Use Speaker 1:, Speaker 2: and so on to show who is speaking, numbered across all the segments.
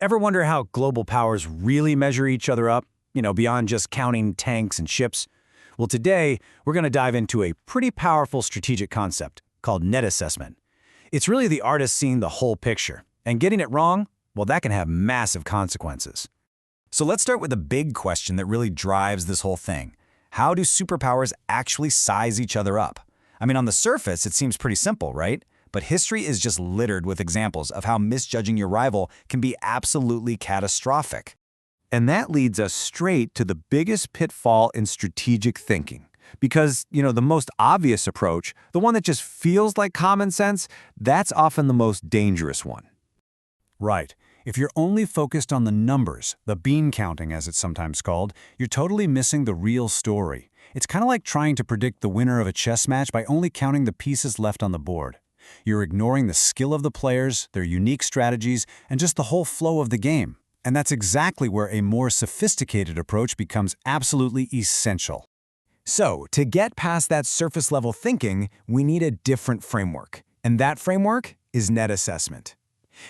Speaker 1: Ever wonder how global powers really measure each other up, beyond just counting tanks and ships? Well, today, we're going to dive into a pretty powerful strategic concept called net assessment. It's really the art of seeing the whole picture, and getting it wrong, well, that can have massive consequences. So let's start with the big question that really drives this whole thing. How do superpowers actually size each other up? I mean, on the surface, it seems pretty simple, right? But history is just littered with examples of how misjudging your rival can be absolutely catastrophic. And that leads us straight to the biggest pitfall in strategic thinking. Because, the most obvious approach, the one that just feels like common sense, that's often the most dangerous one. Right. If you're only focused on the numbers, the bean counting as it's sometimes called, you're totally missing the real story. It's kind of like trying to predict the winner of a chess match by only counting the pieces left on the board. You're ignoring the skill of the players, their unique strategies, and just the whole flow of the game. And that's exactly where a more sophisticated approach becomes absolutely essential. So, to get past that surface-level thinking, we need a different framework. And that framework is net assessment.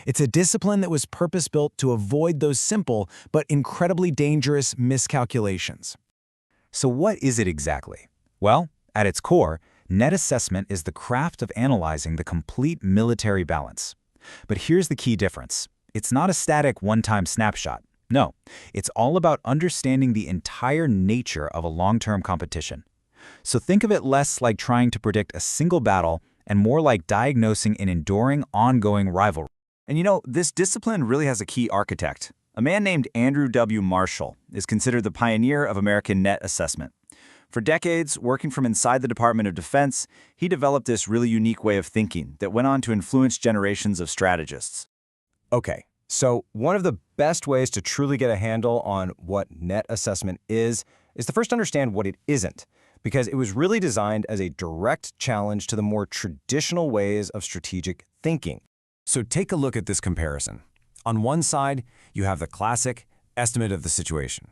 Speaker 1: It's a discipline that was purpose-built to avoid those simple but incredibly dangerous miscalculations. So what is it exactly? Well, at its core, net assessment is the craft of analyzing the complete military balance. But here's the key difference. It's not a static one-time snapshot. No, it's all about understanding the entire nature of a long-term competition. So think of it less like trying to predict a single battle and more like diagnosing an enduring, ongoing rivalry. And this discipline really has a key architect. A man named Andrew W. Marshall is considered the pioneer of American net assessment. For decades, working from inside the Department of Defense, he developed this really unique way of thinking that went on to influence generations of strategists.
Speaker 2: Okay, so one of the best ways to truly get a handle on what net assessment is to first understand what it isn't, because it was really designed as a direct challenge to the more traditional ways of strategic thinking. So take a look at this comparison. On one side, you have the classic estimate of the situation.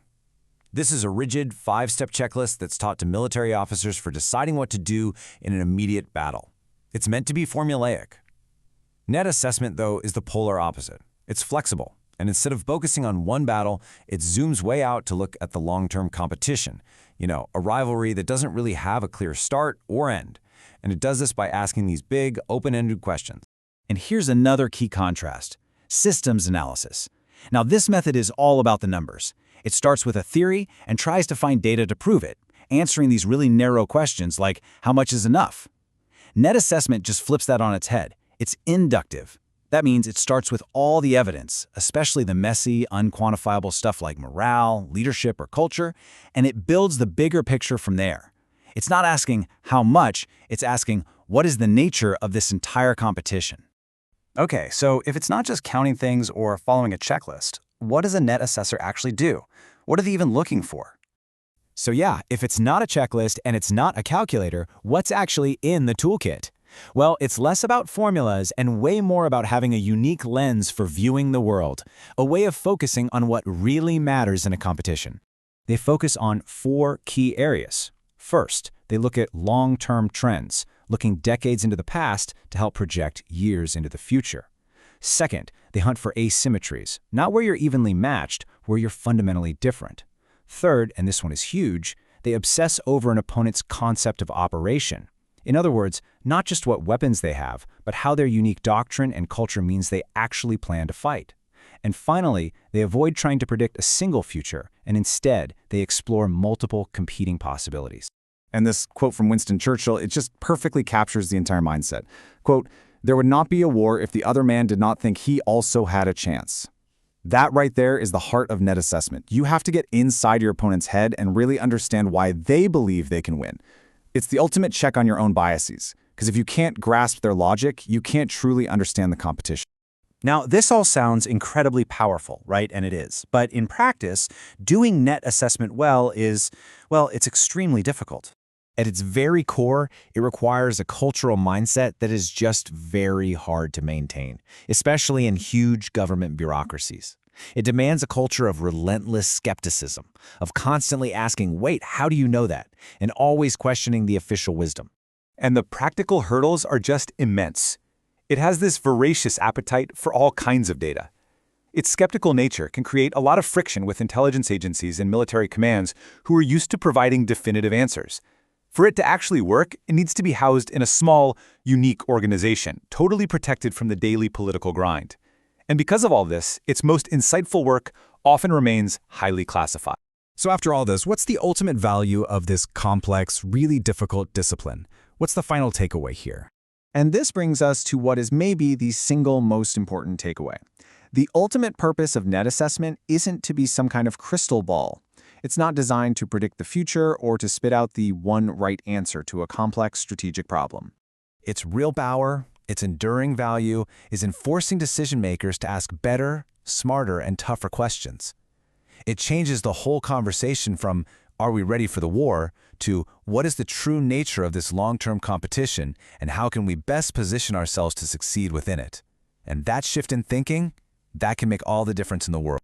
Speaker 2: This is a rigid 5-step checklist that's taught to military officers for deciding what to do in an immediate battle. It's meant to be formulaic. Net assessment, though, is the polar opposite. It's flexible, and instead of focusing on one battle, it zooms way out to look at the long-term competition. A rivalry that doesn't really have a clear start or end. And it does this by asking these big, open-ended questions. And here's another key contrast: systems analysis. Now, this method is all about the numbers. It starts with a theory and tries to find data to prove it, answering these really narrow questions like, how much is enough? Net assessment just flips that on its head. It's inductive. That means it starts with all the evidence, especially the messy, unquantifiable stuff like morale, leadership, or culture, and it builds the bigger picture from there. It's not asking how much, it's asking what is the nature of this entire competition. Okay, so if it's not just counting things or following a checklist, what does a net assessor actually do? What are they even looking for? So yeah, if it's not a checklist and it's not a calculator, what's actually in the toolkit? Well, it's less about formulas and way more about having a unique lens for viewing the world, a way of focusing on what really matters in a competition. They focus on 4 key areas. First, they look at long-term trends, looking decades into the past to help project years into the future. Second, they hunt for asymmetries, not where you're evenly matched, where you're fundamentally different. Third, and this one is huge, they obsess over an opponent's concept of operation. In other words, not just what weapons they have, but how their unique doctrine and culture means they actually plan to fight. And finally, they avoid trying to predict a single future, and instead, they explore multiple competing possibilities.
Speaker 3: And this quote from Winston Churchill, it just perfectly captures the entire mindset. Quote, "There would not be a war if the other man did not think he also had a chance." That right there is the heart of net assessment. You have to get inside your opponent's head and really understand why they believe they can win. It's the ultimate check on your own biases, because if you can't grasp their logic, you can't truly understand the competition.
Speaker 1: Now, this all sounds incredibly powerful, right? And it is. But in practice, doing net assessment well is, it's extremely difficult. At its very core, it requires a cultural mindset that is just very hard to maintain, especially in huge government bureaucracies. It demands a culture of relentless skepticism, of constantly asking, wait, how do you know that? And always questioning the official wisdom.
Speaker 3: And the practical hurdles are just immense. It has this voracious appetite for all kinds of data.
Speaker 4: Its skeptical nature can create a lot of friction with intelligence agencies and military commands who are used to providing definitive answers. For it to actually work, it needs to be housed in a small, unique organization, totally protected from the daily political grind. And because of all this, its most insightful work often remains highly classified.
Speaker 5: So after all this, what's the ultimate value of this complex, really difficult discipline? What's the final takeaway here?
Speaker 3: And this brings us to what is maybe the single most important takeaway. The ultimate purpose of net assessment isn't to be some kind of crystal ball. It's not designed to predict the future or to spit out the one right answer to a complex strategic problem.
Speaker 2: Its real power, its enduring value, is in forcing decision-makers to ask better, smarter, and tougher questions. It changes the whole conversation from, are we ready for the war, to what is the true nature of this long-term competition and how can we best position ourselves to succeed within it. And that shift in thinking, that can make all the difference in the world.